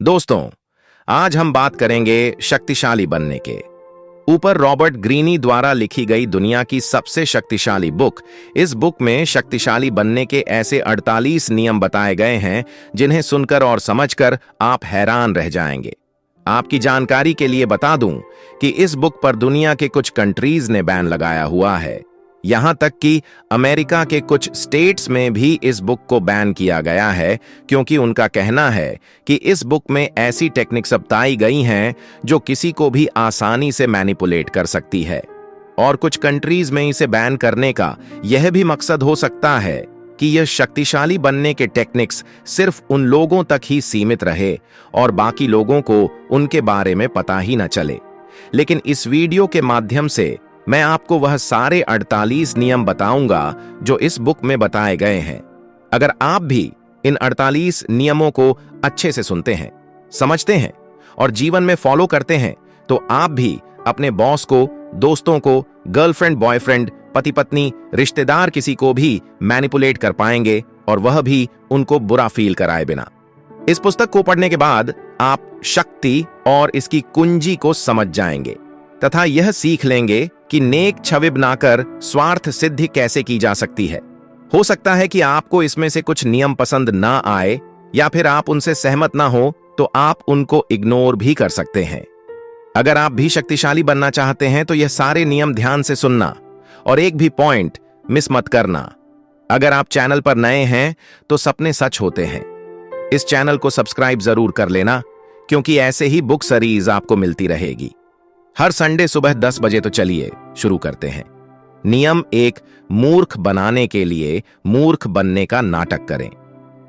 दोस्तों, आज हम बात करेंगे शक्तिशाली बनने के ऊपर। रॉबर्ट ग्रीनी द्वारा लिखी गई दुनिया की सबसे शक्तिशाली बुक। इस बुक में शक्तिशाली बनने के ऐसे 48 नियम बताए गए हैं जिन्हें सुनकर और समझकर आप हैरान रह जाएंगे। आपकी जानकारी के लिए बता दूं कि इस बुक पर दुनिया के कुछ कंट्रीज ने बैन लगाया हुआ है। यहां तक कि अमेरिका के कुछ स्टेट्स में भी इस बुक को बैन किया गया है, क्योंकि उनका कहना है कि इस बुक में ऐसी टेक्निक्स बताई गई हैं जो किसी को भी आसानी से मैनिपुलेट कर सकती है। और कुछ कंट्रीज में इसे बैन करने का यह भी मकसद हो सकता है कि यह शक्तिशाली बनने के टेक्निक्स सिर्फ उन लोगों तक ही सीमित रहे और बाकी लोगों को उनके बारे में पता ही न चले। लेकिन इस वीडियो के माध्यम से मैं आपको वह सारे 48 नियम बताऊंगा जो इस बुक में बताए गए हैं। अगर आप भी इन 48 नियमों को अच्छे से सुनते हैं, समझते हैं और जीवन में फॉलो करते हैं, तो आप भी अपने बॉस को, दोस्तों को, गर्लफ्रेंड, बॉयफ्रेंड, पति पत्नी, रिश्तेदार किसी को भी मैनिपुलेट कर पाएंगे, और वह भी उनको बुरा फील कराए बिना। इस पुस्तक को पढ़ने के बाद आप शक्ति और इसकी कुंजी को समझ जाएंगे तथा यह सीख लेंगे कि नेक छवि बनाकर स्वार्थ सिद्धि कैसे की जा सकती है। हो सकता है कि आपको इसमें से कुछ नियम पसंद ना आए या फिर आप उनसे सहमत ना हो, तो आप उनको इग्नोर भी कर सकते हैं। अगर आप भी शक्तिशाली बनना चाहते हैं तो यह सारे नियम ध्यान से सुनना और एक भी पॉइंट मिस मत करना। अगर आप चैनल पर नए हैं तो सपने सच होते हैं। इस चैनल को सब्सक्राइब जरूर कर लेना, क्योंकि ऐसे ही बुक सीरीज आपको मिलती रहेगी हर संडे सुबह 10 बजे। तो चलिए शुरू करते हैं। नियम 1, मूर्ख बनाने के लिए मूर्ख बनने का नाटक करें।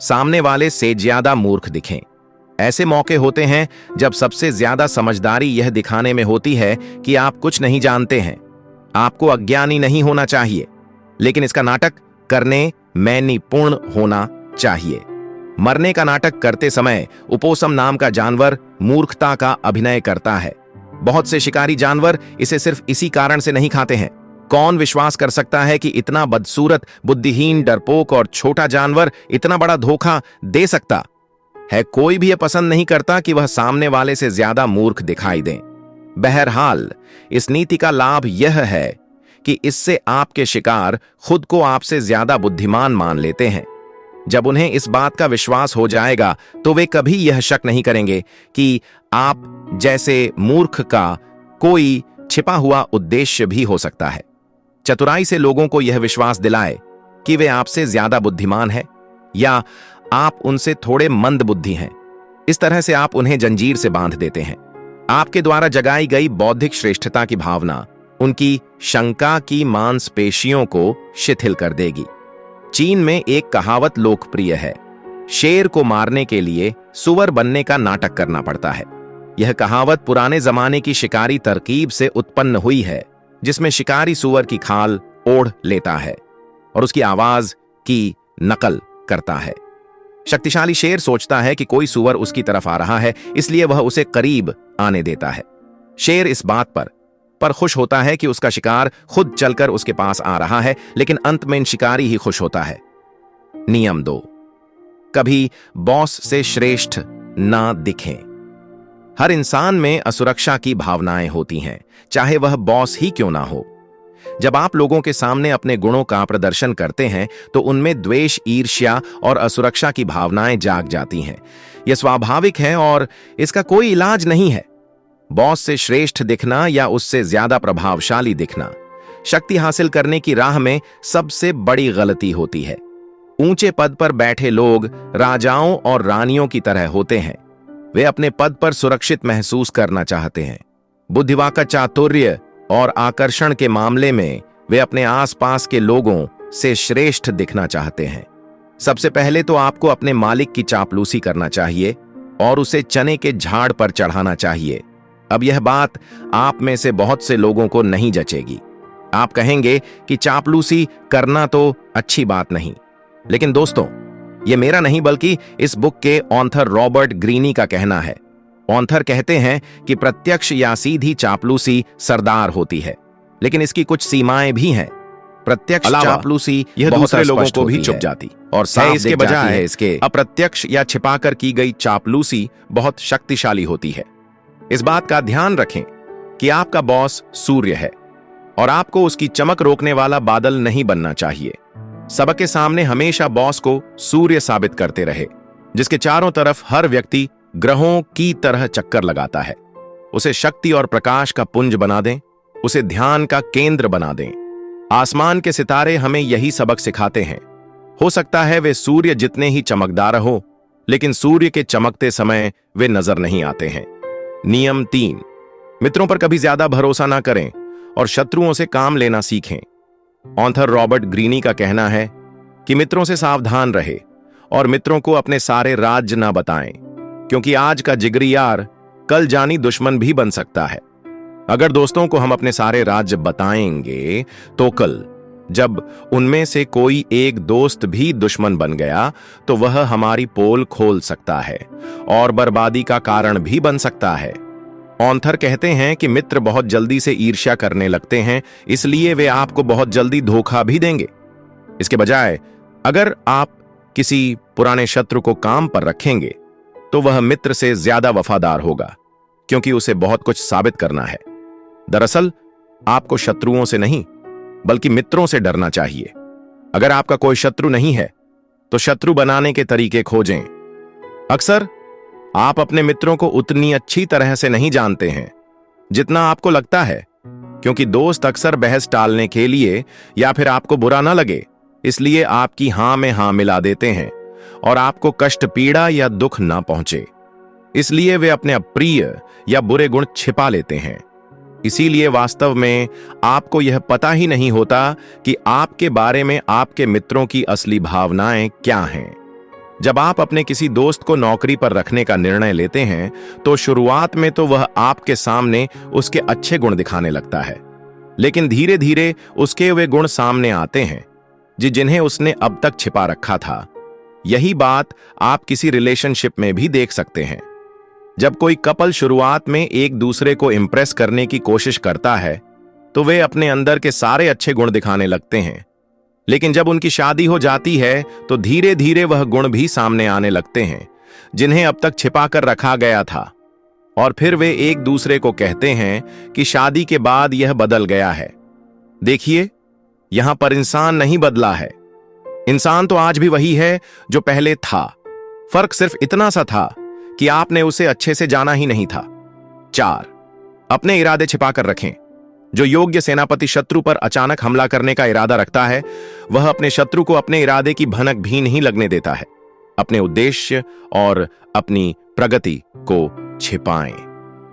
सामने वाले से ज्यादा मूर्ख दिखें। ऐसे मौके होते हैं जब सबसे ज्यादा समझदारी यह दिखाने में होती है कि आप कुछ नहीं जानते हैं। आपको अज्ञानी नहीं होना चाहिए, लेकिन इसका नाटक करने में निपुण होना चाहिए। मरने का नाटक करते समय उपोसम नाम का जानवर मूर्खता का अभिनय करता है। बहुत से शिकारी जानवर इसे सिर्फ इसी कारण से नहीं खाते हैं। कौन विश्वास कर सकता है कि इतना बदसूरत, बुद्धिहीन, डरपोक और छोटा जानवर इतना बड़ा धोखा दे सकता है? कोई भी यह पसंद नहीं करता कि वह सामने वाले से ज्यादा मूर्ख दिखाई दें। बहरहाल, इस नीति का लाभ यह है कि इससे आपके शिकार खुद को आपसे ज्यादा बुद्धिमान मान लेते हैं। जब उन्हें इस बात का विश्वास हो जाएगा तो वे कभी यह शक नहीं करेंगे कि आप जैसे मूर्ख का कोई छिपा हुआ उद्देश्य भी हो सकता है। चतुराई से लोगों को यह विश्वास दिलाए कि वे आपसे ज्यादा बुद्धिमान हैं या आप उनसे थोड़े मंद बुद्धि हैं। इस तरह से आप उन्हें जंजीर से बांध देते हैं। आपके द्वारा जगाई गई बौद्धिक श्रेष्ठता की भावना उनकी शंका की मांसपेशियों को शिथिल कर देगी। चीन में एक कहावत लोकप्रिय है, शेर को मारने के लिए सुअर बनने का नाटक करना पड़ता है। यह कहावत पुराने जमाने की शिकारी तरकीब से उत्पन्न हुई है, जिसमें शिकारी सुअर की खाल ओढ़ लेता है और उसकी आवाज की नकल करता है। शक्तिशाली शेर सोचता है कि कोई सुअर उसकी तरफ आ रहा है, इसलिए वह उसे करीब आने देता है। शेर इस बात पर खुश होता है कि उसका शिकार खुद चलकर उसके पास आ रहा है, लेकिन अंत में शिकारी ही खुश होता है। नियम 2, कभी बॉस से श्रेष्ठ ना दिखें। हर इंसान में असुरक्षा की भावनाएं होती हैं, चाहे वह बॉस ही क्यों ना हो। जब आप लोगों के सामने अपने गुणों का प्रदर्शन करते हैं तो उनमें द्वेष, ईर्ष्या और असुरक्षा की भावनाएं जाग जाती हैं। यह स्वाभाविक है और इसका कोई इलाज नहीं है। बॉस से श्रेष्ठ दिखना या उससे ज्यादा प्रभावशाली दिखना शक्ति हासिल करने की राह में सबसे बड़ी गलती होती है। ऊंचे पद पर बैठे लोग राजाओं और रानियों की तरह होते हैं। वे अपने पद पर सुरक्षित महसूस करना चाहते हैं। बुद्धिवाका, चातुर्य और आकर्षण के मामले में वे अपने आसपास के लोगों से श्रेष्ठ दिखना चाहते हैं। सबसे पहले तो आपको अपने मालिक की चापलूसी करना चाहिए और उसे चने के झाड़ पर चढ़ाना चाहिए। अब यह बात आप में से बहुत से लोगों को नहीं जचेगी। आप कहेंगे कि चापलूसी करना तो अच्छी बात नहीं, लेकिन दोस्तों, यह मेरा नहीं बल्कि इस बुक के ऑथर रॉबर्ट ग्रीनी का कहना है। ऑथर कहते हैं कि प्रत्यक्ष या सीधी चापलूसी सरदार होती है, लेकिन इसकी कुछ सीमाएं भी हैं। प्रत्यक्ष चापलूसी यह दूसरे लोगों को भी चुप जाती और साफ इसके बजाय इसके अप्रत्यक्ष या छिपाकर की गई चापलूसी बहुत शक्तिशाली होती है। इस बात का ध्यान रखें कि आपका बॉस सूर्य है और आपको उसकी चमक रोकने वाला बादल नहीं बनना चाहिए। सबके सामने हमेशा बॉस को सूर्य साबित करते रहे, जिसके चारों तरफ हर व्यक्ति ग्रहों की तरह चक्कर लगाता है। उसे शक्ति और प्रकाश का पुंज बना दें, उसे ध्यान का केंद्र बना दें। आसमान के सितारे हमें यही सबक सिखाते हैं। हो सकता है वे सूर्य जितने ही चमकदार हो, लेकिन सूर्य के चमकते समय वे नजर नहीं आते हैं। नियम 3, मित्रों पर कभी ज्यादा भरोसा ना करें और शत्रुओं से काम लेना सीखें। ऑथर रॉबर्ट ग्रीनी का कहना है कि मित्रों से सावधान रहे और मित्रों को अपने सारे राज ना बताएं, क्योंकि आज का जिगरी यार कल जानी दुश्मन भी बन सकता है। अगर दोस्तों को हम अपने सारे राज बताएंगे तो कल जब उनमें से कोई एक दोस्त भी दुश्मन बन गया तो वह हमारी पोल खोल सकता है और बर्बादी का कारण भी बन सकता है। ऑथर कहते हैं कि मित्र बहुत जल्दी से ईर्ष्या करने लगते हैं, इसलिए वे आपको बहुत जल्दी धोखा भी देंगे। इसके बजाय अगर आप किसी पुराने शत्रु को काम पर रखेंगे तो वह मित्र से ज्यादा वफादार होगा, क्योंकि उसे बहुत कुछ साबित करना है। दरअसल आपको शत्रुओं से नहीं बल्कि मित्रों से डरना चाहिए। अगर आपका कोई शत्रु नहीं है तो शत्रु बनाने के तरीके खोजें। अक्सर आप अपने मित्रों को उतनी अच्छी तरह से नहीं जानते हैं जितना आपको लगता है, क्योंकि दोस्त अक्सर बहस टालने के लिए या फिर आपको बुरा ना लगे इसलिए आपकी हां में हां मिला देते हैं और आपको कष्ट, पीड़ा या दुख ना पहुंचे, इसलिए वे अपने अप्रिय या बुरे गुण छिपा लेते हैं। इसीलिए वास्तव में आपको यह पता ही नहीं होता कि आपके बारे में आपके मित्रों की असली भावनाएं क्या हैं। जब आप अपने किसी दोस्त को नौकरी पर रखने का निर्णय लेते हैं तो शुरुआत में तो वह आपके सामने उसके अच्छे गुण दिखाने लगता है, लेकिन धीरे धीरे उसके वे गुण सामने आते हैं जिन्हें उसने अब तक छिपा रखा था। यही बात आप किसी रिलेशनशिप में भी देख सकते हैं। जब कोई कपल शुरुआत में एक दूसरे को इंप्रेस करने की कोशिश करता है तो वे अपने अंदर के सारे अच्छे गुण दिखाने लगते हैं, लेकिन जब उनकी शादी हो जाती है तो धीरे धीरे वह गुण भी सामने आने लगते हैं जिन्हें अब तक छिपा कर रखा गया था, और फिर वे एक दूसरे को कहते हैं कि शादी के बाद यह बदल गया है। देखिए, यहां पर इंसान नहीं बदला है। इंसान तो आज भी वही है जो पहले था। फर्क सिर्फ इतना सा था कि आपने उसे अच्छे से जाना ही नहीं था। 4, अपने इरादे छिपाकर रखें। जो योग्य सेनापति शत्रु पर अचानक हमला करने का इरादा रखता है, वह अपने शत्रु को अपने इरादे की भनक भी नहीं लगने देता है। अपने उद्देश्य और अपनी प्रगति को छिपाएं।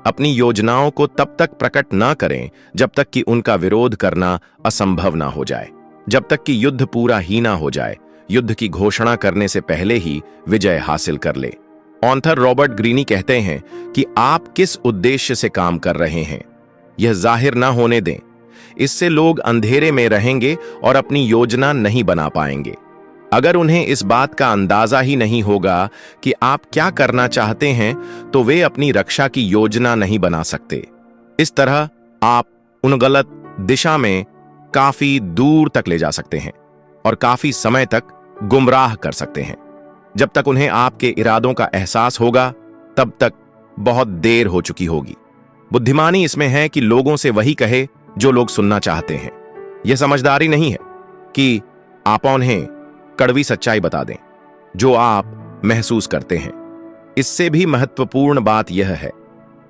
अपनी योजनाओं को तब तक प्रकट ना करें जब तक कि उनका विरोध करना असंभव ना हो जाए, जब तक कि युद्ध पूरा ही ना हो जाए। युद्ध की घोषणा करने से पहले ही विजय हासिल कर ले। ऑथर रॉबर्ट ग्रीनी कहते हैं कि आप किस उद्देश्य से काम कर रहे हैं यह जाहिर ना होने दें। इससे लोग अंधेरे में रहेंगे और अपनी योजना नहीं बना पाएंगे। अगर उन्हें इस बात का अंदाजा ही नहीं होगा कि आप क्या करना चाहते हैं तो वे अपनी रक्षा की योजना नहीं बना सकते। इस तरह आप उन गलत दिशा में काफी दूर तक ले जा सकते हैं और काफी समय तक गुमराह कर सकते हैं। जब तक उन्हें आपके इरादों का एहसास होगा तब तक बहुत देर हो चुकी होगी। बुद्धिमानी इसमें है कि लोगों से वही कहे जो लोग सुनना चाहते हैं। यह समझदारी नहीं है कि आप उन्हें कड़वी सच्चाई बता दें जो आप महसूस करते हैं। इससे भी महत्वपूर्ण बात यह है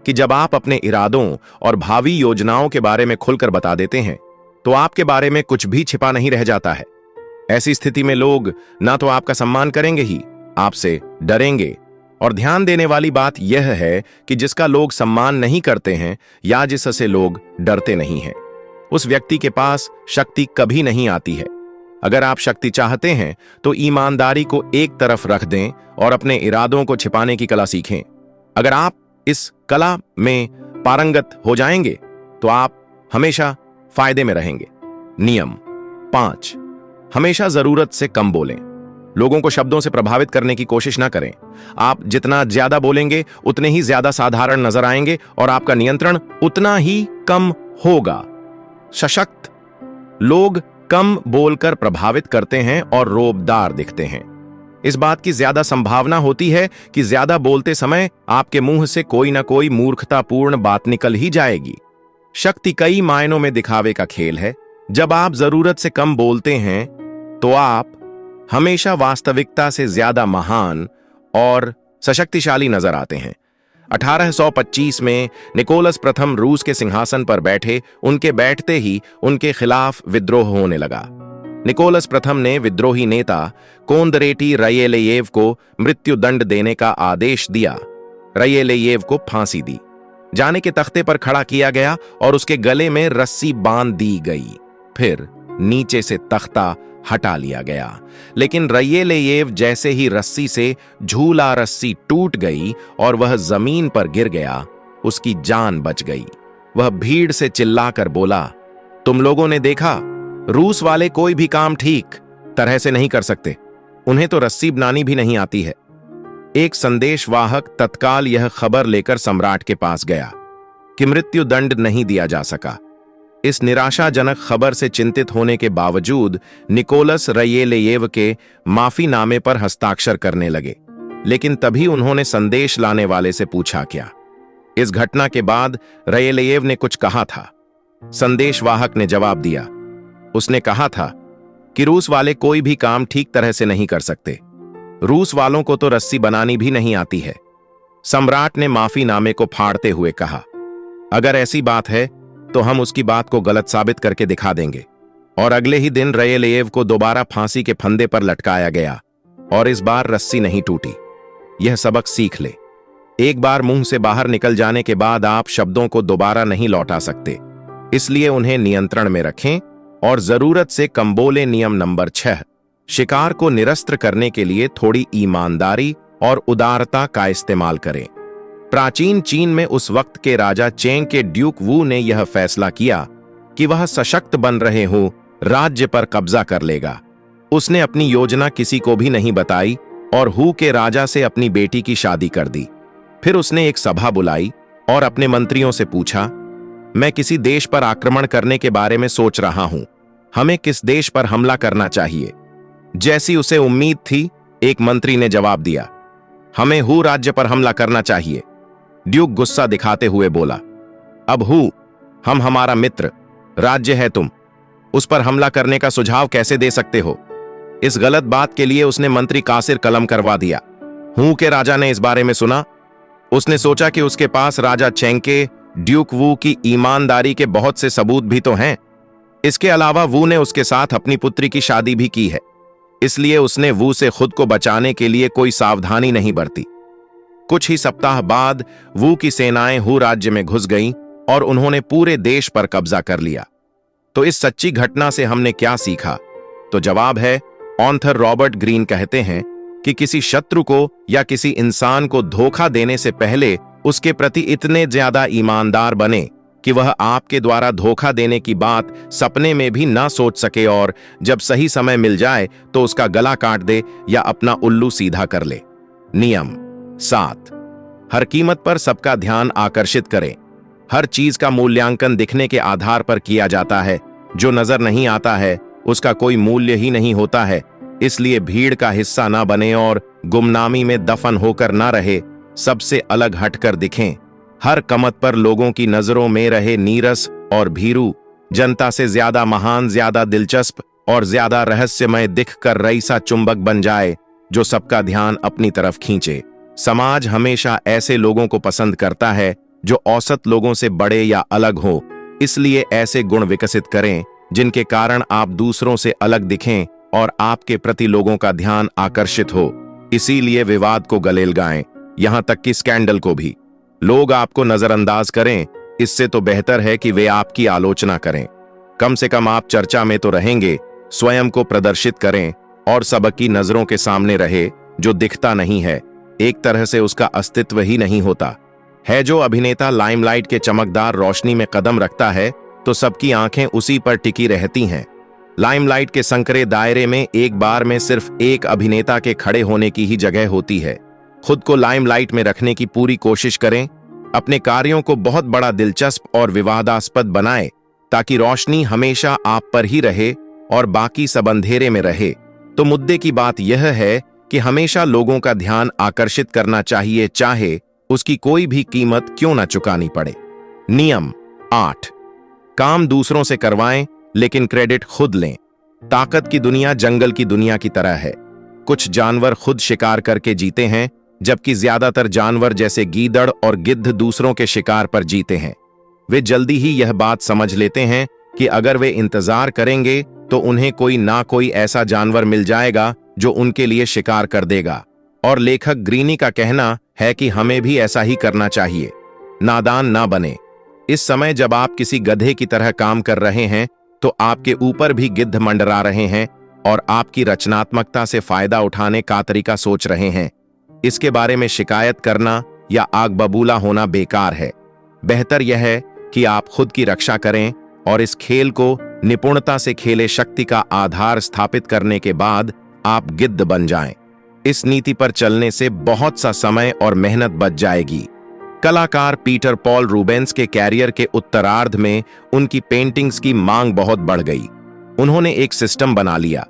कि जब आप अपने इरादों और भावी योजनाओं के बारे में खुलकर बता देते हैं तो आपके बारे में कुछ भी छिपा नहीं रह जाता है। ऐसी स्थिति में लोग ना तो आपका सम्मान करेंगे ही, आपसे डरेंगे। और ध्यान देने वाली बात यह है कि जिसका लोग सम्मान नहीं करते हैं या जिससे लोग डरते नहीं हैं, उस व्यक्ति के पास शक्ति कभी नहीं आती है। अगर आप शक्ति चाहते हैं तो ईमानदारी को एक तरफ रख दें और अपने इरादों को छिपाने की कला सीखें। अगर आप इस कला में पारंगत हो जाएंगे तो आप हमेशा फायदे में रहेंगे। नियम 5, हमेशा जरूरत से कम बोलें। लोगों को शब्दों से प्रभावित करने की कोशिश ना करें। आप जितना ज्यादा बोलेंगे उतने ही ज्यादा साधारण नजर आएंगे और आपका नियंत्रण उतना ही कम होगा। सशक्त लोग कम बोलकर प्रभावित करते हैं और रोबदार दिखते हैं। इस बात की ज्यादा संभावना होती है कि ज्यादा बोलते समय आपके मुंह से कोई ना कोई मूर्खतापूर्ण बात निकल ही जाएगी। शक्ति कई मायनों में दिखावे का खेल है। जब आप जरूरत से कम बोलते हैं तो आप हमेशा वास्तविकता से ज्यादा महान और सशक्तिशाली नजर आते हैं। 1825 में निकोलस प्रथम रूस के सिंहासन पर बैठे। उनके बैठते ही उनके खिलाफ विद्रोह होने लगा। निकोलस प्रथम ने विद्रोही नेता कोंदरेटी रयेलेयेव को मृत्युदंड देने का आदेश दिया। रयेलेयेव को फांसी दी जाने के तख्ते पर खड़ा किया गया और उसके गले में रस्सी बांध दी गई। फिर नीचे से तख्ता हटा लिया गया, लेकिन रयेलेयेव जैसे ही रस्सी से झूला रस्सी टूट गई और वह जमीन पर गिर गया, उसकी जान बच गई। वह भीड़ से चिल्लाकर बोला, तुम लोगों ने देखा, रूस वाले कोई भी काम ठीक तरह से नहीं कर सकते। उन्हें तो रस्सी बनानी भी नहीं आती है। एक संदेशवाहक तत्काल यह खबर लेकर सम्राट के पास गया कि मृत्युदंड नहीं दिया जा सका। इस निराशाजनक खबर से चिंतित होने के बावजूद निकोलस रयेलेयेव के माफीनामे पर हस्ताक्षर करने लगे, लेकिन तभी उन्होंने संदेश लाने वाले से पूछा क्या। इस घटना के बाद रयेलेयेव ने कुछ कहा था। संदेशवाहक ने जवाब दिया। उसने कहा था कि रूस वाले कोई भी काम ठीक तरह से नहीं कर सकते। रूस वालों को तो रस्सी बनानी भी नहीं आती है। सम्राट ने माफीनामे को फाड़ते हुए कहा, अगर ऐसी बात है तो हम उसकी बात को गलत साबित करके दिखा देंगे। और अगले ही दिन रयेलेयेव को दोबारा फांसी के फंदे पर लटकाया गया और इस बार रस्सी नहीं टूटी। यह सबक सीख ले, एक बार मुंह से बाहर निकल जाने के बाद आप शब्दों को दोबारा नहीं लौटा सकते, इसलिए उन्हें नियंत्रण में रखें और जरूरत से कम बोले। नियम नंबर 6, शिकार को निरस्त करने के लिए थोड़ी ईमानदारी और उदारता का इस्तेमाल करें। प्राचीन चीन में उस वक्त के राजा चेंग के ड्यूक वू ने यह फैसला किया कि वह सशक्त बन रहे हो राज्य पर कब्जा कर लेगा। उसने अपनी योजना किसी को भी नहीं बताई और हू के राजा से अपनी बेटी की शादी कर दी। फिर उसने एक सभा बुलाई और अपने मंत्रियों से पूछा, मैं किसी देश पर आक्रमण करने के बारे में सोच रहा हूं, हमें किस देश पर हमला करना चाहिए? जैसी उसे उम्मीद थी, एक मंत्री ने जवाब दिया, हमें हू राज्य पर हमला करना चाहिए। ड्यूक गुस्सा दिखाते हुए बोला, अब हू हम हमारा मित्र राज्य है, तुम उस पर हमला करने का सुझाव कैसे दे सकते हो? इस गलत बात के लिए उसने मंत्री कासिर कलम करवा दिया। हू के राजा ने इस बारे में सुना। उसने सोचा कि उसके पास राजा चेंग के ड्यूक वू की ईमानदारी के बहुत से सबूत भी तो हैं। इसके अलावा वू ने उसके साथ अपनी पुत्री की शादी भी की है, इसलिए उसने वू से खुद को बचाने के लिए कोई सावधानी नहीं बरती। कुछ ही सप्ताह बाद वू की सेनाएं हू राज्य में घुस गईं और उन्होंने पूरे देश पर कब्जा कर लिया। तो इस सच्ची घटना से हमने क्या सीखा? तो जवाब है, ऑथर रॉबर्ट ग्रीन कहते हैं कि किसी शत्रु को या किसी इंसान को धोखा देने से पहले उसके प्रति इतने ज्यादा ईमानदार बने कि वह आपके द्वारा धोखा देने की बात सपने में भी ना सोच सके और जब सही समय मिल जाए तो उसका गला काट दे या अपना उल्लू सीधा कर ले। नियम 7, हर कीमत पर सबका ध्यान आकर्षित करें। हर चीज का मूल्यांकन दिखने के आधार पर किया जाता है। जो नजर नहीं आता है उसका कोई मूल्य ही नहीं होता है। इसलिए भीड़ का हिस्सा ना बने और गुमनामी में दफन होकर ना रहे, सबसे अलग हटकर दिखें। हर कमत पर लोगों की नजरों में रहे नीरस और भीरू, जनता से ज्यादा महान, ज्यादा दिलचस्प और ज्यादा रहस्यमय दिखकर रईसा चुंबक बन जाए जो सबका ध्यान अपनी तरफ खींचे। समाज हमेशा ऐसे लोगों को पसंद करता है जो औसत लोगों से बड़े या अलग हो। इसलिए ऐसे गुण विकसित करें जिनके कारण आप दूसरों से अलग दिखें और आपके प्रति लोगों का ध्यान आकर्षित हो। इसीलिए विवाद को गले लगाएं, यहां तक कि स्कैंडल को भी। लोग आपको नजरअंदाज करें, इससे तो बेहतर है कि वे आपकी आलोचना करें। कम से कम आप चर्चा में तो रहेंगे। स्वयं को प्रदर्शित करें और सबकी नजरों के सामने रहे। जो दिखता नहीं है, एक तरह से उसका अस्तित्व ही नहीं होता है। जो अभिनेता लाइमलाइट के चमकदार रोशनी में कदम रखता है तो सबकी आंखें उसी पर टिकी रहती हैं। लाइमलाइट के संकरे दायरे में एक बार में सिर्फ एक अभिनेता के खड़े होने की ही जगह होती है। खुद को लाइमलाइट में रखने की पूरी कोशिश करें। अपने कार्यों को बहुत बड़ा, दिलचस्प और विवादास्पद बनाएं ताकि रोशनी हमेशा आप पर ही रहे और बाकी सब अंधेरे में रहे, तो मुद्दे की बात यह है कि हमेशा लोगों का ध्यान आकर्षित करना चाहिए, चाहे उसकी कोई भी कीमत क्यों न चुकानी पड़े। नियम 8, काम दूसरों से करवाएं लेकिन क्रेडिट खुद लें। ताकत की दुनिया जंगल की दुनिया की तरह है। कुछ जानवर खुद शिकार करके जीते हैं, जबकि ज्यादातर जानवर जैसे गीदड़ और गिद्ध दूसरों के शिकार पर जीते हैं। वे जल्दी ही यह बात समझ लेते हैं कि अगर वे इंतजार करेंगे तो उन्हें कोई ना कोई ऐसा जानवर मिल जाएगा जो उनके लिए शिकार कर देगा। और लेखक ग्रीनी का कहना है कि हमें भी ऐसा ही करना चाहिए। नादान ना बने। इस समय जब आप किसी गधे की तरह काम कर रहे हैं तो आपके ऊपर भी गिद्ध मंडरा रहे हैं और आपकी रचनात्मकता से फायदा उठाने का तरीका सोच रहे हैं। इसके बारे में शिकायत करना या आग बबूला होना बेकार है। बेहतर यह है कि आप खुद की रक्षा करें और इस खेल को निपुणता से खेले। शक्ति का आधार स्थापित करने के बाद आप गिद्ध बन जाएं। इस नीति पर चलने से बहुत सा समय और मेहनत बच जाएगी। कलाकार पीटर पॉल रूबेंस के कैरियर के उत्तरार्ध में उनकी पेंटिंग्स की मांग बहुत बढ़ गई। उन्होंने एक सिस्टम बना लिया।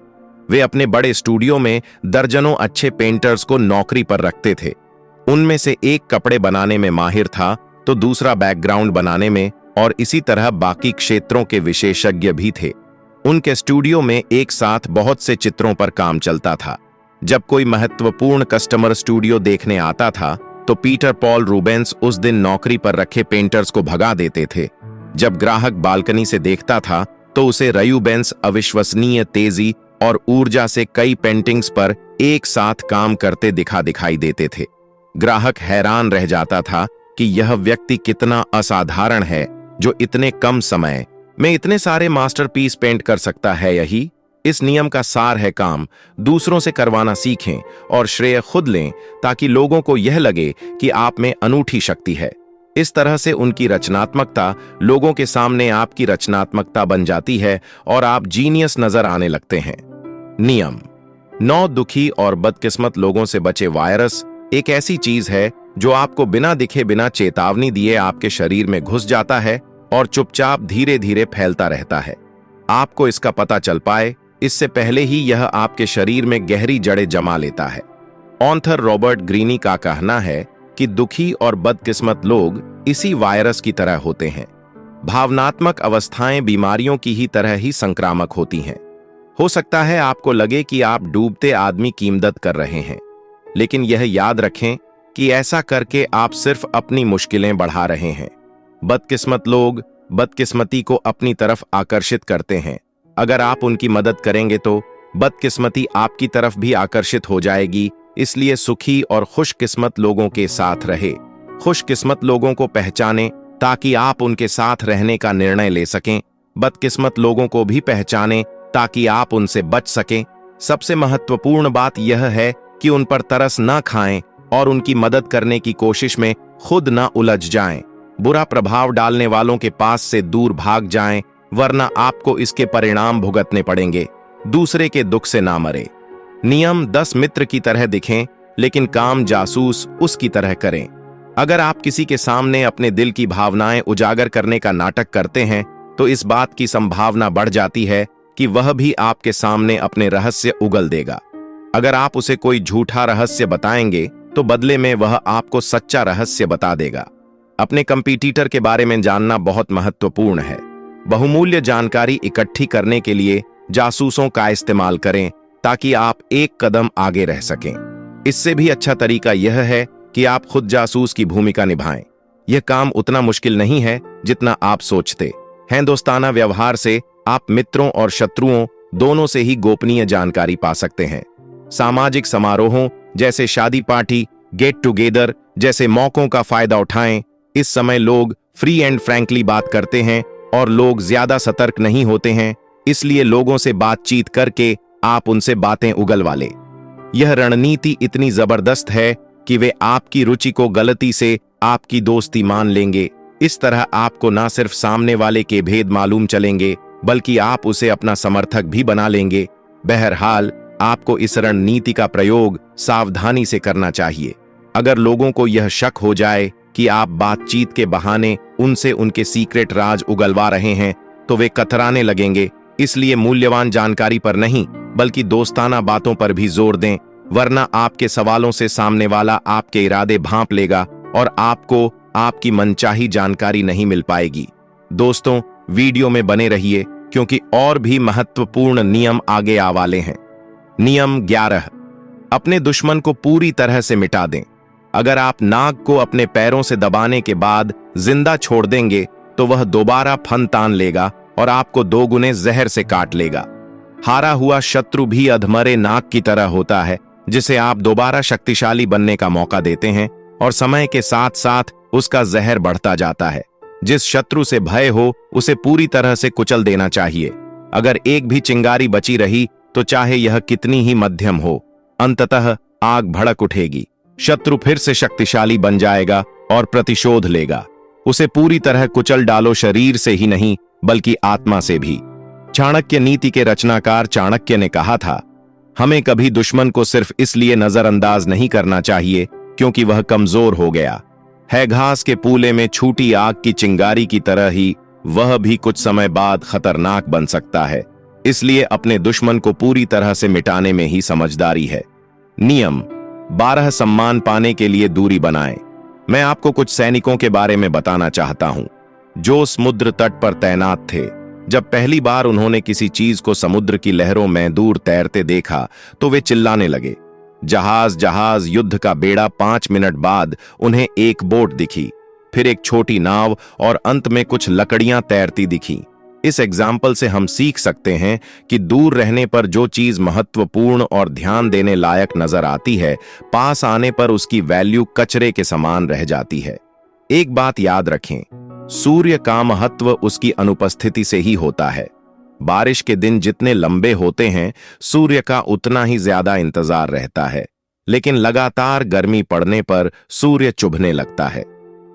वे अपने बड़े स्टूडियो में दर्जनों अच्छे पेंटर्स को नौकरी पर रखते थे। उनमें से एक कपड़े बनाने में माहिर था तो दूसरा बैकग्राउंड बनाने में, और इसी तरह बाकी क्षेत्रों के विशेषज्ञ भी थे। उनके स्टूडियो में एक साथ बहुत से चित्रों पर काम चलता था। जब कोई महत्वपूर्ण कस्टमर स्टूडियो देखने आता था तो पीटर पॉल रूबेंस उस दिन नौकरी पर रखे पेंटर्स को भगा देते थे। जब ग्राहक बालकनी से देखता था तो उसे रूबेंस अविश्वसनीय तेजी और ऊर्जा से कई पेंटिंग्स पर एक साथ काम करते दिखाई देते थे। ग्राहक हैरान रह जाता था कि यह व्यक्ति कितना असाधारण है जो इतने कम समय में इतने सारे मास्टरपीस पेंट कर सकता है। यही इस नियम का सार है। काम दूसरों से करवाना सीखें और श्रेय खुद लें, ताकि लोगों को यह लगे कि आप में अनूठी शक्ति है। इस तरह से उनकी रचनात्मकता लोगों के सामने आपकी रचनात्मकता बन जाती है और आप जीनियस नजर आने लगते हैं। नियम 9, दुखी और बदकिस्मत लोगों से बचे। वायरस एक ऐसी चीज है जो आपको बिना दिखे, बिना चेतावनी दिए आपके शरीर में घुस जाता है और चुपचाप धीरे धीरे फैलता रहता है। आपको इसका पता चल पाए इससे पहले ही यह आपके शरीर में गहरी जड़ें जमा लेता है। ऑथर रॉबर्ट ग्रीनी का कहना है कि दुखी और बदकिस्मत लोग इसी वायरस की तरह होते हैं। भावनात्मक अवस्थाएं बीमारियों की ही तरह ही संक्रामक होती हैं। हो सकता है आपको लगे कि आप डूबते आदमी की मदद कर रहे हैं, लेकिन यह याद रखें कि ऐसा करके आप सिर्फ अपनी मुश्किलें बढ़ा रहे हैं। बदकिस्मत लोग बदकिस्मती को अपनी तरफ आकर्षित करते हैं। अगर आप उनकी मदद करेंगे तो बदकिस्मती आपकी तरफ भी आकर्षित हो जाएगी। इसलिए सुखी और खुशकिस्मत लोगों के साथ रहे। खुशकिस्मत लोगों को पहचानें ताकि आप उनके साथ रहने का निर्णय ले सकें। बदकिस्मत लोगों को भी पहचानें ताकि आप उनसे बच सकें। सबसे महत्वपूर्ण बात यह है कि उन पर तरस न खाएं और उनकी मदद करने की कोशिश में खुद न उलझ जाएं। बुरा प्रभाव डालने वालों के पास से दूर भाग जाएं, वरना आपको इसके परिणाम भुगतने पड़ेंगे। दूसरे के दुख से ना मरे। नियम 10, मित्र की तरह दिखें लेकिन काम जासूस उसकी तरह करें। अगर आप किसी के सामने अपने दिल की भावनाएं उजागर करने का नाटक करते हैं तो इस बात की संभावना बढ़ जाती है कि वह भी आपके सामने अपने रहस्य उगल देगा। अगर आप उसे कोई झूठा रहस्य बताएंगे तो बदले में वह आपको सच्चा रहस्य बता देगा। अपने कंपटीटर के बारे में जानना बहुत महत्वपूर्ण है। बहुमूल्य जानकारी इकट्ठी करने के लिए जासूसों का इस्तेमाल करें ताकि आप एक कदम आगे रह सकें। इससे भी अच्छा तरीका यह है कि आप खुद जासूस की भूमिका निभाएं। यह काम उतना मुश्किल नहीं है जितना आप सोचते हैं। दोस्ताना व्यवहार से आप मित्रों और शत्रुओं दोनों से ही गोपनीय जानकारी पा सकते हैं। सामाजिक समारोहों जैसे शादी पार्टी, गेट टुगेदर जैसे मौकों का फायदा उठाएं। इस समय लोग फ्री एंड फ्रैंकली बात करते हैं और लोग ज्यादा सतर्क नहीं होते हैं, इसलिए लोगों से बातचीत करके आप उनसे बातें उगलवा लें। यह रणनीति इतनी जबरदस्त है कि वे आपकी रुचि को गलती से आपकी दोस्ती मान लेंगे। इस तरह आपको ना सिर्फ सामने वाले के भेद मालूम चलेंगे, बल्कि आप उसे अपना समर्थक भी बना लेंगे। बहरहाल, आपको इस रणनीति का प्रयोग सावधानी से करना चाहिए। अगर लोगों को यह शक हो जाए कि आप बातचीत के बहाने उनसे उनके सीक्रेट राज उगलवा रहे हैं, तो वे कतराने लगेंगे इसलिए मूल्यवान जानकारी पर नहीं बल्कि दोस्ताना बातों पर भी जोर दें, वरना आपके सवालों से सामने वाला आपके इरादे भांप लेगा और आपको आपकी मनचाही जानकारी नहीं मिल पाएगी। दोस्तों, वीडियो में बने रहिए क्योंकि और भी महत्वपूर्ण नियम आगे आ वाले हैं। नियम 11, अपने दुश्मन को पूरी तरह से मिटा दें। अगर आप नाग को अपने पैरों से दबाने के बाद जिंदा छोड़ देंगे तो वह दोबारा फन तान लेगा और आपको 2 गुने जहर से काट लेगा। हारा हुआ शत्रु भी अधमरे नाग की तरह होता है, जिसे आप दोबारा शक्तिशाली बनने का मौका देते हैं और समय के साथ साथ उसका जहर बढ़ता जाता है। जिस शत्रु से भय हो उसे पूरी तरह से कुचल देना चाहिए। अगर एक भी चिंगारी बची रही तो चाहे यह कितनी ही मध्यम हो, अंततः आग भड़क उठेगी। शत्रु फिर से शक्तिशाली बन जाएगा और प्रतिशोध लेगा। उसे पूरी तरह कुचल डालो, शरीर से ही नहीं बल्कि आत्मा से भी। चाणक्य नीति के रचनाकार चाणक्य ने कहा था, हमें कभी दुश्मन को सिर्फ इसलिए नजरअंदाज नहीं करना चाहिए क्योंकि वह कमजोर हो गया है। घास के पूले में छूटी आग की चिंगारी की तरह ही वह भी कुछ समय बाद खतरनाक बन सकता है। इसलिए अपने दुश्मन को पूरी तरह से मिटाने में ही समझदारी है। नियम 12, सम्मान पाने के लिए दूरी बनाएं। मैं आपको कुछ सैनिकों के बारे में बताना चाहता हूं जो समुद्र तट पर तैनात थे। जब पहली बार उन्होंने किसी चीज को समुद्र की लहरों में दूर तैरते देखा तो वे चिल्लाने लगे, जहाज जहाज, युद्ध का बेड़ा। 5 मिनट बाद उन्हें एक बोट दिखी, फिर एक छोटी नाव और अंत में कुछ लकड़ियां तैरती दिखी। इस एग्जाम्पल से हम सीख सकते हैं कि दूर रहने पर जो चीज महत्वपूर्ण और ध्यान देने लायक नजर आती है, पास आने पर उसकी वैल्यू कचरे के समान रह जाती है। एक बात याद रखें, सूर्य का महत्व उसकी अनुपस्थिति से ही होता है। बारिश के दिन जितने लंबे होते हैं, सूर्य का उतना ही ज्यादा इंतजार रहता है, लेकिन लगातार गर्मी पड़ने पर सूर्य चुभने लगता है।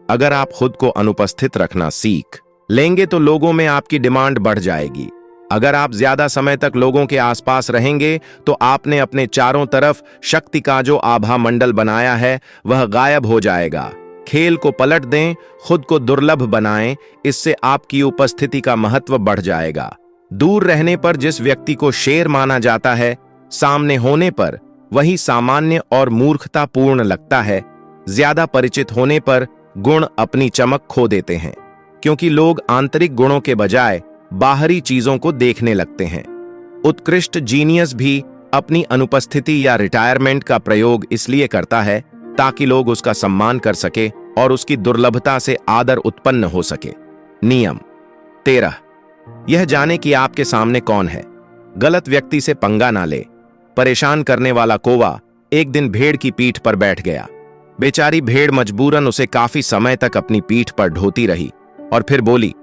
अगर आप खुद को अनुपस्थित रखना सीख लेंगे तो लोगों में आपकी डिमांड बढ़ जाएगी। अगर आप ज्यादा समय तक लोगों के आसपास रहेंगे तो आपने अपने चारों तरफ शक्ति का जो आभा मंडल बनाया है वह गायब हो जाएगा। खेल को पलट दें, खुद को दुर्लभ बनाएं, इससे आपकी उपस्थिति का महत्व बढ़ जाएगा। दूर रहने पर जिस व्यक्ति को शेर माना जाता है, सामने होने पर वही सामान्य और मूर्खतापूर्ण लगता है। ज्यादा परिचित होने पर गुण अपनी चमक खो देते हैं, क्योंकि लोग आंतरिक गुणों के बजाय बाहरी चीजों को देखने लगते हैं। उत्कृष्ट जीनियस भी अपनी अनुपस्थिति या रिटायरमेंट का प्रयोग इसलिए करता है ताकि लोग उसका सम्मान कर सके और उसकी दुर्लभता से आदर उत्पन्न हो सके। नियम 13, यह जाने कि आपके सामने कौन है। गलत व्यक्ति से पंगा ना ले। परेशान करने वाला कौवा एक दिन भेड़ की पीठ पर बैठ गया। बेचारी भेड़ मजबूरन उसे काफी समय तक अपनी पीठ पर ढोती रही और फिर बोली,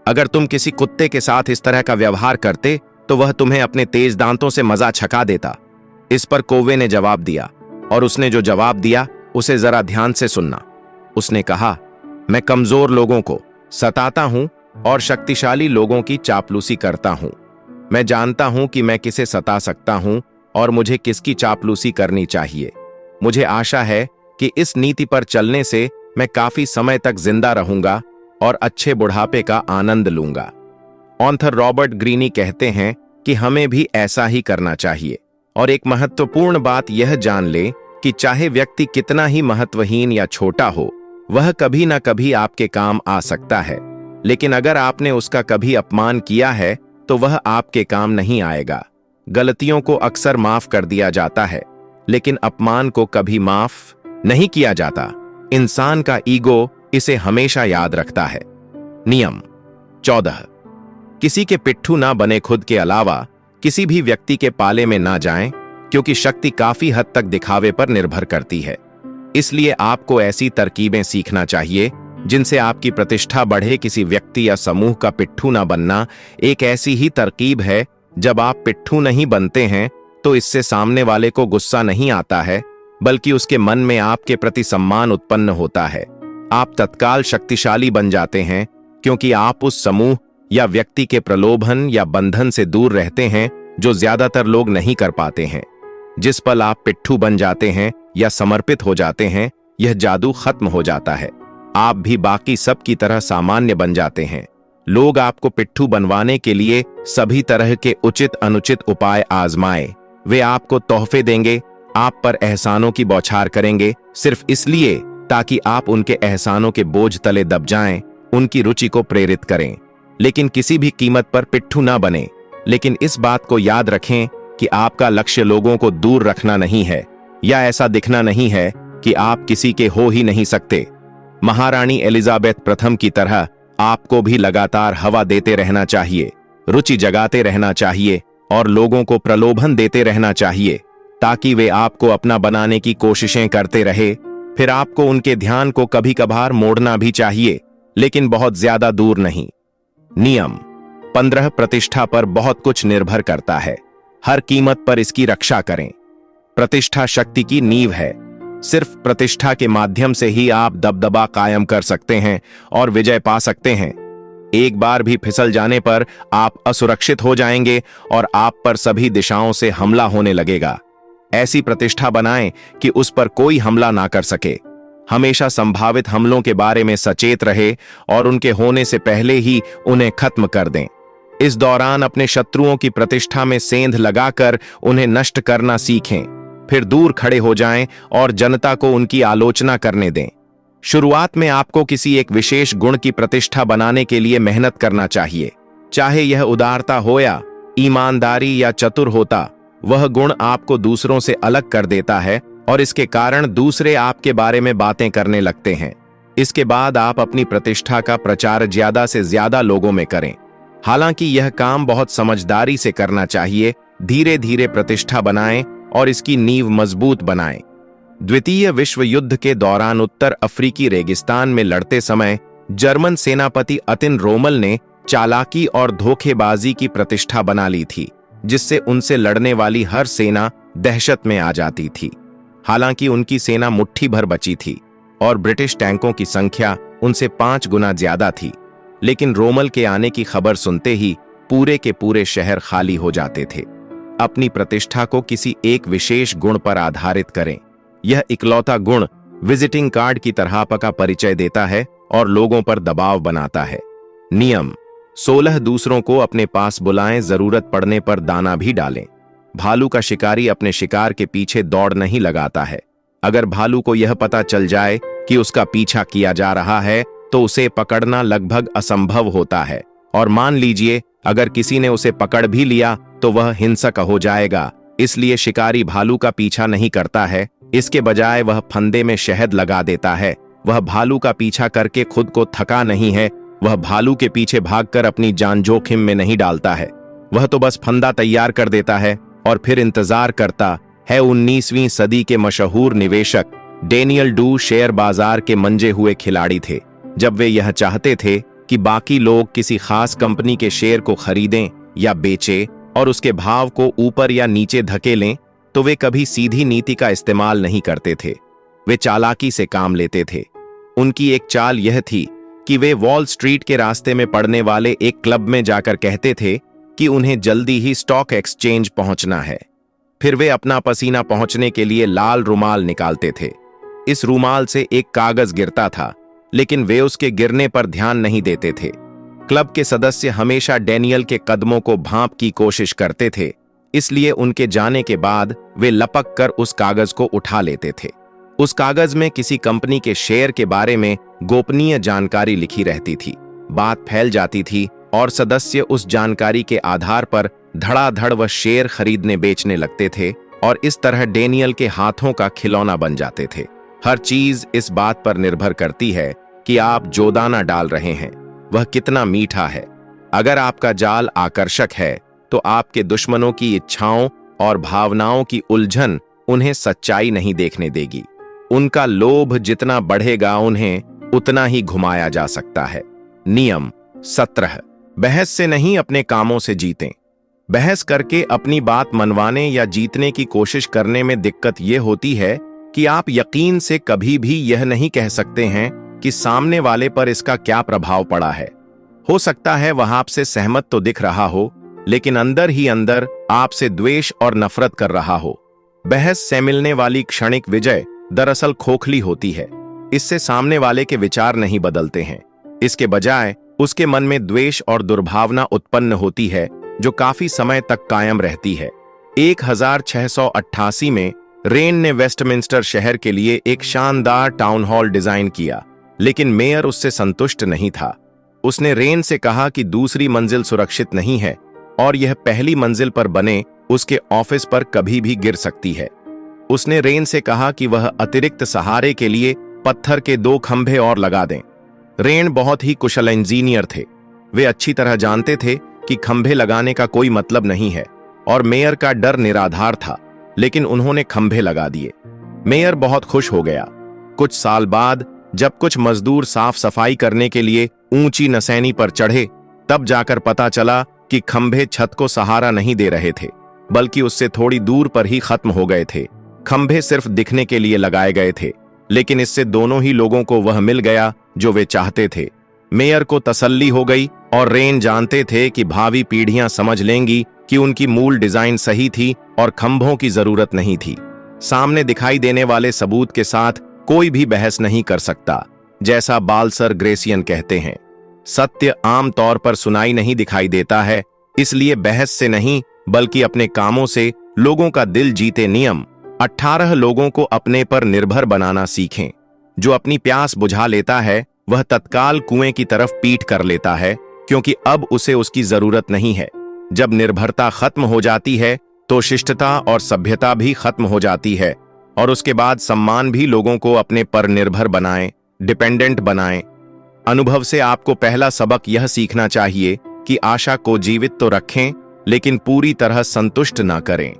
अगर तुम किसी कुत्ते के साथ इस तरह का व्यवहार करते तो वह तुम्हें अपने तेज दांतों से मजा छका देता। इस पर कौवे ने जवाब दिया, और उसने जो जवाब दिया उसे जरा ध्यान से सुनना। उसने कहा, मैं कमजोर लोगों को सताता हूं और शक्तिशाली लोगों की चापलूसी करता हूं। मैं जानता हूं कि मैं किसे सता सकता हूं और मुझे किसकी चापलूसी करनी चाहिए। मुझे आशा है कि इस नीति पर चलने से मैं काफी समय तक जिंदा रहूंगा और अच्छे बुढ़ापे का आनंद लूंगा। ऑथर रॉबर्ट ग्रीनी कहते हैं कि हमें भी ऐसा ही करना चाहिए। और एक महत्वपूर्ण बात यह जान ले कि चाहे व्यक्ति कितना ही महत्वहीन या छोटा हो, वह कभी ना कभी आपके काम आ सकता है। लेकिन अगर आपने उसका कभी अपमान किया है तो वह आपके काम नहीं आएगा। गलतियों को अक्सर माफ कर दिया जाता है, लेकिन अपमान को कभी माफ नहीं किया जाता। इंसान का ईगो इसे हमेशा याद रखता है। नियम 14, किसी के पिट्ठू ना बने। खुद के अलावा किसी भी व्यक्ति के पाले में ना जाएं, क्योंकि शक्ति काफी हद तक दिखावे पर निर्भर करती है। इसलिए आपको ऐसी तरकीबें सीखना चाहिए जिनसे आपकी प्रतिष्ठा बढ़े। किसी व्यक्ति या समूह का पिट्ठू ना बनना एक ऐसी ही तरकीब है। जब आप पिट्ठू नहीं बनते हैं तो इससे सामने वाले को गुस्सा नहीं आता है, बल्कि उसके मन में आपके प्रति सम्मान उत्पन्न होता है। आप तत्काल शक्तिशाली बन जाते हैं क्योंकि आप उस समूह या व्यक्ति के प्रलोभन या बंधन से दूर रहते हैं जो ज्यादातर लोग नहीं कर पाते हैं। जिस पल आप पिट्ठू बन जाते हैं या समर्पित हो जाते हैं, यह जादू खत्म हो जाता है। आप भी बाकी सब की तरह सामान्य बन जाते हैं लोग आपको पिट्ठू बनवाने के लिए सभी तरह के उचित अनुचित उपाय आजमाए। वे आपको तोहफे देंगे, आप पर एहसानों की बौछार करेंगे, सिर्फ इसलिए ताकि आप उनके एहसानों के बोझ तले दब जाएं, उनकी रुचि को प्रेरित करें। लेकिन किसी भी कीमत पर पिट्ठू ना बने। लेकिन इस बात को याद रखें कि आपका लक्ष्य लोगों को दूर रखना नहीं है या ऐसा दिखना नहीं है कि आप किसी के हो ही नहीं सकते। महारानी एलिजाबेथ प्रथम की तरह आपको भी लगातार हवा देते रहना चाहिए, रुचि जगाते रहना चाहिए और लोगों को प्रलोभन देते रहना चाहिए ताकि वे आपको अपना बनाने की कोशिशें करते रहे। फिर आपको उनके ध्यान को कभी कभार मोड़ना भी चाहिए, लेकिन बहुत ज्यादा दूर नहीं। नियम 15 प्रतिष्ठा पर बहुत कुछ निर्भर करता है। हर कीमत पर इसकी रक्षा करें। प्रतिष्ठा शक्ति की नींव है। सिर्फ प्रतिष्ठा के माध्यम से ही आप दबदबा कायम कर सकते हैं और विजय पा सकते हैं। एक बार भी फिसल जाने पर आप असुरक्षित हो जाएंगे और आप पर सभी दिशाओं से हमला होने लगेगा। ऐसी प्रतिष्ठा बनाएं कि उस पर कोई हमला ना कर सके। हमेशा संभावित हमलों के बारे में सचेत रहे और उनके होने से पहले ही उन्हें खत्म कर दें। इस दौरान अपने शत्रुओं की प्रतिष्ठा में सेंध लगाकर उन्हें नष्ट करना सीखें। फिर दूर खड़े हो जाएं और जनता को उनकी आलोचना करने दें। शुरुआत में आपको किसी एक विशेष गुण की प्रतिष्ठा बनाने के लिए मेहनत करना चाहिए, चाहे यह उदारता हो या ईमानदारी या चतुर होता। वह गुण आपको दूसरों से अलग कर देता है और इसके कारण दूसरे आपके बारे में बातें करने लगते हैं। इसके बाद आप अपनी प्रतिष्ठा का प्रचार ज्यादा से ज्यादा लोगों में करें। हालांकि यह काम बहुत समझदारी से करना चाहिए। धीरे धीरे प्रतिष्ठा बनाएं और इसकी नींव मजबूत बनाएं। द्वितीय विश्व युद्ध के दौरान उत्तर अफ्रीकी रेगिस्तान में लड़ते समय जर्मन सेनापति अतिन रोमल ने चालाकी और धोखेबाजी की प्रतिष्ठा बना ली थी, जिससे उनसे लड़ने वाली हर सेना दहशत में आ जाती थी। हालांकि उनकी सेना मुट्ठी भर बची थी और ब्रिटिश टैंकों की संख्या उनसे 5 गुना ज्यादा थी, लेकिन रोमल के आने की खबर सुनते ही पूरे के पूरे शहर खाली हो जाते थे। अपनी प्रतिष्ठा को किसी एक विशेष गुण पर आधारित करें। यह इकलौता गुण विजिटिंग कार्ड की तरह का परिचय देता है और लोगों पर दबाव बनाता है। नियम 16 दूसरों को अपने पास बुलाएं, जरूरत पड़ने पर दाना भी डालें। भालू का शिकारी अपने शिकार के पीछे दौड़ नहीं लगाता है। अगर भालू को यह पता चल जाए कि उसका पीछा किया जा रहा है तो उसे पकड़ना लगभग असंभव होता है। और मान लीजिए अगर किसी ने उसे पकड़ भी लिया तो वह हिंसक हो जाएगा। इसलिए शिकारी भालू का पीछा नहीं करता है, इसके बजाय वह फंदे में शहद लगा देता है। वह भालू का पीछा करके खुद को थका नहीं है, वह भालू के पीछे भागकर अपनी जान जोखिम में नहीं डालता है। वह तो बस फंदा तैयार कर देता है और फिर इंतजार करता है। 19वीं सदी के मशहूर निवेशक डेनियल डू शेयर बाजार के मंजे हुए खिलाड़ी थे। जब वे यह चाहते थे कि बाकी लोग किसी खास कंपनी के शेयर को खरीदें या बेचें और उसके भाव को ऊपर या नीचे धकेलें, तो वे कभी सीधी नीति का इस्तेमाल नहीं करते थे। वे चालाकी से काम लेते थे। उनकी एक चाल यह थी कि वे वॉल स्ट्रीट के रास्ते में पड़ने वाले एक क्लब में जाकर कहते थे कि उन्हें जल्दी ही स्टॉक एक्सचेंज पहुंचना है। फिर वे अपना पसीना पहुंचने के लिए लाल रुमाल निकालते थे। इस रुमाल से एक कागज गिरता था, लेकिन वे उसके गिरने पर ध्यान नहीं देते थे। क्लब के सदस्य हमेशा डेनियल के कदमों को भांप की कोशिश करते थे, इसलिए उनके जाने के बाद वे लपक कर उस कागज को उठा लेते थे। उस कागज में किसी कंपनी के शेयर के बारे में गोपनीय जानकारी लिखी रहती थी। बात फैल जाती थी और सदस्य उस जानकारी के आधार पर धड़ाधड़ वह शेयर खरीदने बेचने लगते थे और इस तरह डेनियल के हाथों का खिलौना बन जाते थे। हर चीज इस बात पर निर्भर करती है कि आप जो दाना डाल रहे हैं वह कितना मीठा है। अगर आपका जाल आकर्षक है तो आपके दुश्मनों की इच्छाओं और भावनाओं की उलझन उन्हें सच्चाई नहीं देखने देगी। उनका लोभ जितना बढ़ेगा उन्हें उतना ही घुमाया जा सकता है। नियम 17 बहस से नहीं अपने कामों से जीतें। बहस करके अपनी बात मनवाने या जीतने की कोशिश करने में दिक्कत यह होती है कि आप यकीन से कभी भी यह नहीं कह सकते हैं कि सामने वाले पर इसका क्या प्रभाव पड़ा है। हो सकता है वह आपसे सहमत तो दिख रहा हो, लेकिन अंदर ही अंदर आपसे द्वेष और नफरत कर रहा हो। बहस से मिलने वाली क्षणिक विजय दरअसल खोखली होती है। इससे सामने वाले के विचार नहीं बदलते हैं। इसके बजाय उसके मन में द्वेष और दुर्भावना उत्पन्न होती है जो काफी समय तक कायम रहती है। 1688 में रेन ने वेस्टमिंस्टर शहर के लिए एक शानदार टाउन हॉल डिजाइन किया, लेकिन मेयर उससे संतुष्ट नहीं था। उसने रेन से कहा कि दूसरी मंजिल सुरक्षित नहीं है और यह पहली मंजिल पर बने उसके ऑफिस पर कभी भी गिर सकती है। उसने रेन से कहा कि वह अतिरिक्त सहारे के लिए पत्थर के 2 खंभे और लगा दें। रेन बहुत ही कुशल इंजीनियर थे। वे अच्छी तरह जानते थे कि खंभे लगाने का कोई मतलब नहीं है और मेयर का डर निराधार था, लेकिन उन्होंने खंभे लगा दिए। मेयर बहुत खुश हो गया। कुछ साल बाद जब कुछ मजदूर साफ सफाई करने के लिए ऊंची नसैनी पर चढ़े, तब जाकर पता चला कि खंभे छत को सहारा नहीं दे रहे थे, बल्कि उससे थोड़ी दूर पर ही खत्म हो गए थे। खंभे सिर्फ दिखने के लिए लगाए गए थे, लेकिन इससे दोनों ही लोगों को वह मिल गया जो वे चाहते थे। मेयर को तसल्ली हो गई और रेन जानते थे कि भावी पीढ़ियां समझ लेंगी कि उनकी मूल डिजाइन सही थी और खंभों की जरूरत नहीं थी। सामने दिखाई देने वाले सबूत के साथ कोई भी बहस नहीं कर सकता। जैसा बालसर ग्रेसियन कहते हैं, सत्य आम तौर पर सुनाई नहीं दिखाई देता है, इसलिए बहस से नहीं बल्कि अपने कामों से लोगों का दिल जीते। नियम 18 लोगों को अपने पर निर्भर बनाना सीखें। जो अपनी प्यास बुझा लेता है वह तत्काल कुएं की तरफ पीठ कर लेता है, क्योंकि अब उसे उसकी जरूरत नहीं है। जब निर्भरता खत्म हो जाती है तो शिष्टता और सभ्यता भी खत्म हो जाती है, और उसके बाद सम्मान भी लोगों को अपने पर निर्भर बनाएं, डिपेंडेंट बनाएं। अनुभव से आपको पहला सबक यह सीखना चाहिए कि आशा को जीवित तो रखें, लेकिन पूरी तरह संतुष्ट ना करें।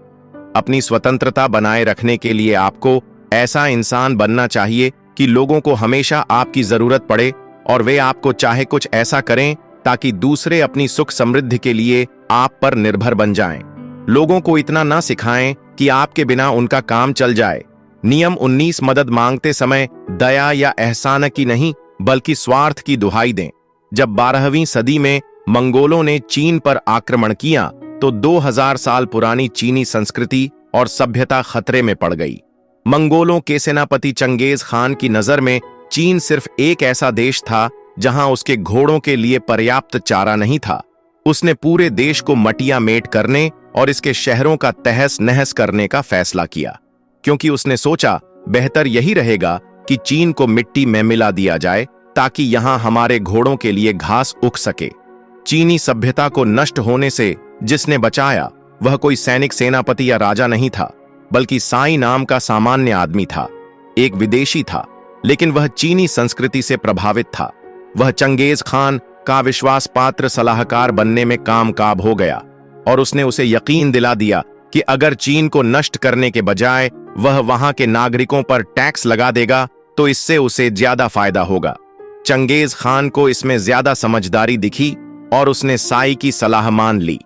अपनी स्वतंत्रता बनाए रखने के लिए आपको ऐसा इंसान बनना चाहिए कि लोगों को हमेशा आपकी जरूरत पड़े और वे आपको चाहे कुछ ऐसा करें ताकि दूसरे अपनी सुख समृद्धि के लिए आप पर निर्भर बन जाएं। लोगों को इतना ना सिखाएं कि आपके बिना उनका काम चल जाए। नियम 19 मदद मांगते समय दया या एहसान की नहीं बल्कि स्वार्थ की दुहाई दें। जब 12वीं सदी में मंगोलों ने चीन पर आक्रमण किया तो 2000 साल पुरानी चीनी संस्कृति और सभ्यता खतरे में पड़ गई। मंगोलों के सेनापति चंगेज खान की नजर में चीन सिर्फ एक ऐसा देश था जहां उसके घोड़ों के लिए पर्याप्त चारा नहीं था। उसने पूरे देश को मटिया मेट करने और इसके शहरों का तहस नहस करने का फैसला किया, क्योंकि उसने सोचा बेहतर यही रहेगा कि चीन को मिट्टी में मिला दिया जाए ताकि यहां हमारे घोड़ों के लिए घास उग सके। चीनी सभ्यता को नष्ट होने से जिसने बचाया वह कोई सैनिक सेनापति या राजा नहीं था, बल्कि साई नाम का सामान्य आदमी था। एक विदेशी था, लेकिन वह चीनी संस्कृति से प्रभावित था। वह चंगेज खान का विश्वास पात्र सलाहकार बनने में कामयाब हो गया और उसने उसे यकीन दिला दिया कि अगर चीन को नष्ट करने के बजाय वह वहां के नागरिकों पर टैक्स लगा देगा तो इससे उसे ज्यादा फायदा होगा। चंगेज खान को इसमें ज्यादा समझदारी दिखी और उसने साई की सलाह मान ली।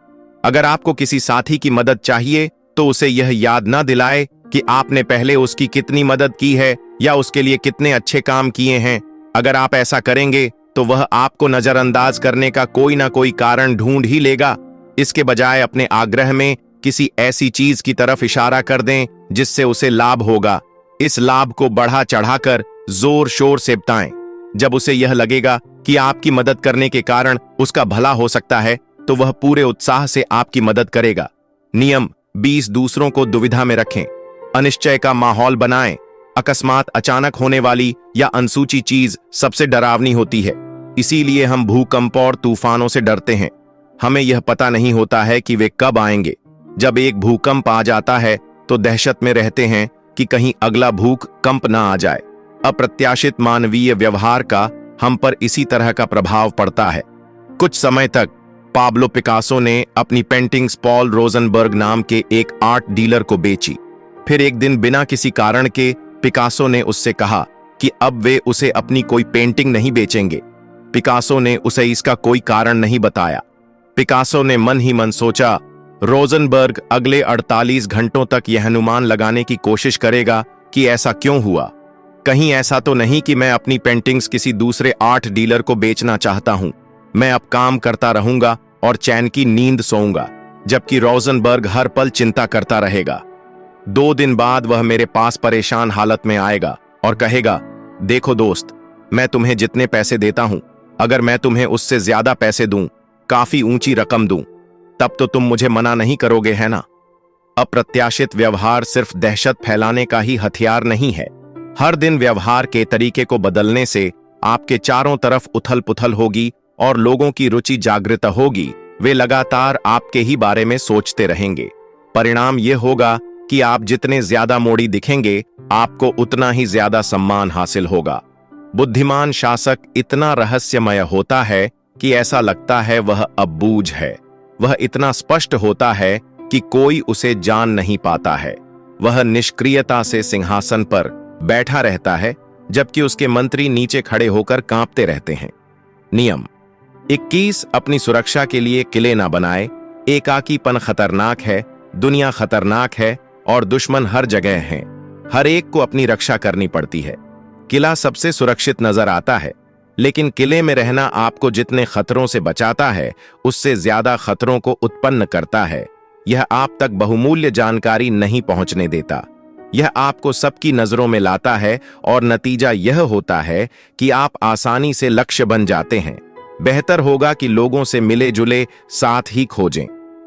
अगर आपको किसी साथी की मदद चाहिए तो उसे यह याद न दिलाए कि आपने पहले उसकी कितनी मदद की है या उसके लिए कितने अच्छे काम किए हैं। अगर आप ऐसा करेंगे तो वह आपको नजरअंदाज करने का कोई ना कोई कारण ढूंढ ही लेगा। इसके बजाय अपने आग्रह में किसी ऐसी चीज की तरफ इशारा कर दें जिससे उसे लाभ होगा। इस लाभ को बढ़ा चढ़ाकर जोर शोर से बताएं। जब उसे यह लगेगा कि आपकी मदद करने के कारण उसका भला हो सकता है तो वह पूरे उत्साह से आपकी मदद करेगा। नियम 20 दूसरों को दुविधा में रखें। अनिश्चय का माहौल बनाएं। अकस्मात अचानक होने वाली या अनसूची चीज सबसे डरावनी होती है, इसीलिए हम भूकंप और तूफानों से डरते हैं। हमें यह पता नहीं होता है कि वे कब आएंगे। जब एक भूकंप आ जाता है तो दहशत में रहते हैं कि कहीं अगला भूकंप ना आ जाए। अप्रत्याशित मानवीय व्यवहार का हम पर इसी तरह का प्रभाव पड़ता है। कुछ समय तक पाब्लो पिकासो ने अपनी पेंटिंग्स पॉल रोजनबर्ग नाम के एक आर्ट डीलर को बेची। फिर एक दिन बिना किसी कारण के पिकासो ने उससे कहा कि अब वे उसे अपनी कोई पेंटिंग नहीं बेचेंगे। पिकासो ने उसे इसका कोई कारण नहीं बताया। पिकासो ने मन ही मन सोचा, रोजनबर्ग अगले 48 घंटों तक यह अनुमान लगाने की कोशिश करेगा कि ऐसा क्यों हुआ। कहीं ऐसा तो नहीं कि मैं अपनी पेंटिंग्स किसी दूसरे आर्ट डीलर को बेचना चाहता हूं। मैं अब काम करता रहूंगा और चैन की नींद सोऊंगा, जबकि रोजनबर्ग हर पल चिंता करता रहेगा। 2 दिन बाद वह मेरे पास परेशान हालत में आएगा और कहेगा, देखो दोस्त, मैं तुम्हें जितने पैसे देता हूं, अगर मैं तुम्हें उससे ज्यादा पैसे दूं, काफी ऊंची रकम दूं, तब तो तुम मुझे मना नहीं करोगे, है ना? अप्रत्याशित व्यवहार सिर्फ दहशत फैलाने का ही हथियार नहीं है। हर दिन व्यवहार के तरीके को बदलने से आपके चारों तरफ उथल पुथल होगी और लोगों की रुचि जागृत होगी। वे लगातार आपके ही बारे में सोचते रहेंगे। परिणाम यह होगा कि आप जितने ज्यादा मोड़ी दिखेंगे, आपको उतना ही ज्यादा सम्मान हासिल होगा। बुद्धिमान शासक इतना रहस्यमय होता है कि ऐसा लगता है वह अबूझ है। वह इतना स्पष्ट होता है कि कोई उसे जान नहीं पाता है। वह निष्क्रियता से सिंहासन पर बैठा रहता है, जबकि उसके मंत्री नीचे खड़े होकर कांपते रहते हैं। नियम 21, अपनी सुरक्षा के लिए किले ना बनाए। एकाकीपन खतरनाक है, दुनिया खतरनाक है और दुश्मन हर जगह हैं। हर एक को अपनी रक्षा करनी पड़ती है। किला सबसे सुरक्षित नजर आता है, लेकिन किले में रहना आपको जितने खतरों से बचाता है, उससे ज्यादा खतरों को उत्पन्न करता है। यह आप तक बहुमूल्य जानकारी नहीं पहुंचने देता। यह आपको सबकी नजरों में लाता है और नतीजा यह होता है कि आप आसानी से लक्ष्य बन जाते हैं। बेहतर होगा कि लोगों से मिले जुले साथ ही खोजें।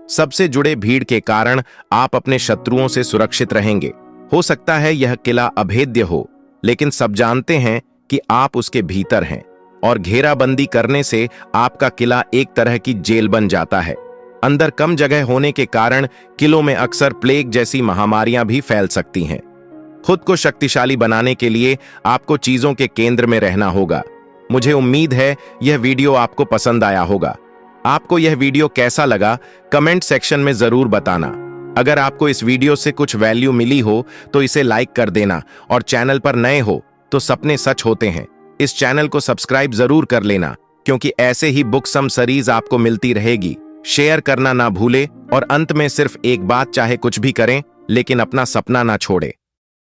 सबसे जुड़े भीड़ के कारण आप अपने शत्रुओं से सुरक्षित रहेंगे। हो सकता है यह किला अभेद्य हो, लेकिन सब जानते हैं कि आप उसके भीतर हैं, और घेराबंदी करने से आपका किला एक तरह की जेल बन जाता है। अंदर कम जगह होने के कारण किलों में अक्सर प्लेग जैसी महामारियां भी फैल सकती हैं। खुद को शक्तिशाली बनाने के लिए आपको चीजों के केंद्र में रहना होगा। मुझे उम्मीद है यह वीडियो आपको पसंद आया होगा। आपको यह वीडियो कैसा लगा, कमेंट सेक्शन में जरूर बताना। अगर आपको इस वीडियो से कुछ वैल्यू मिली हो तो इसे लाइक कर देना, और चैनल पर नए हो तो सपने सच होते हैं इस चैनल को सब्सक्राइब जरूर कर लेना, क्योंकि ऐसे ही बुक सम सीरीज आपको मिलती रहेगी। शेयर करना ना भूले, और अंत में सिर्फ एक बात, चाहे कुछ भी करें लेकिन अपना सपना ना छोड़े।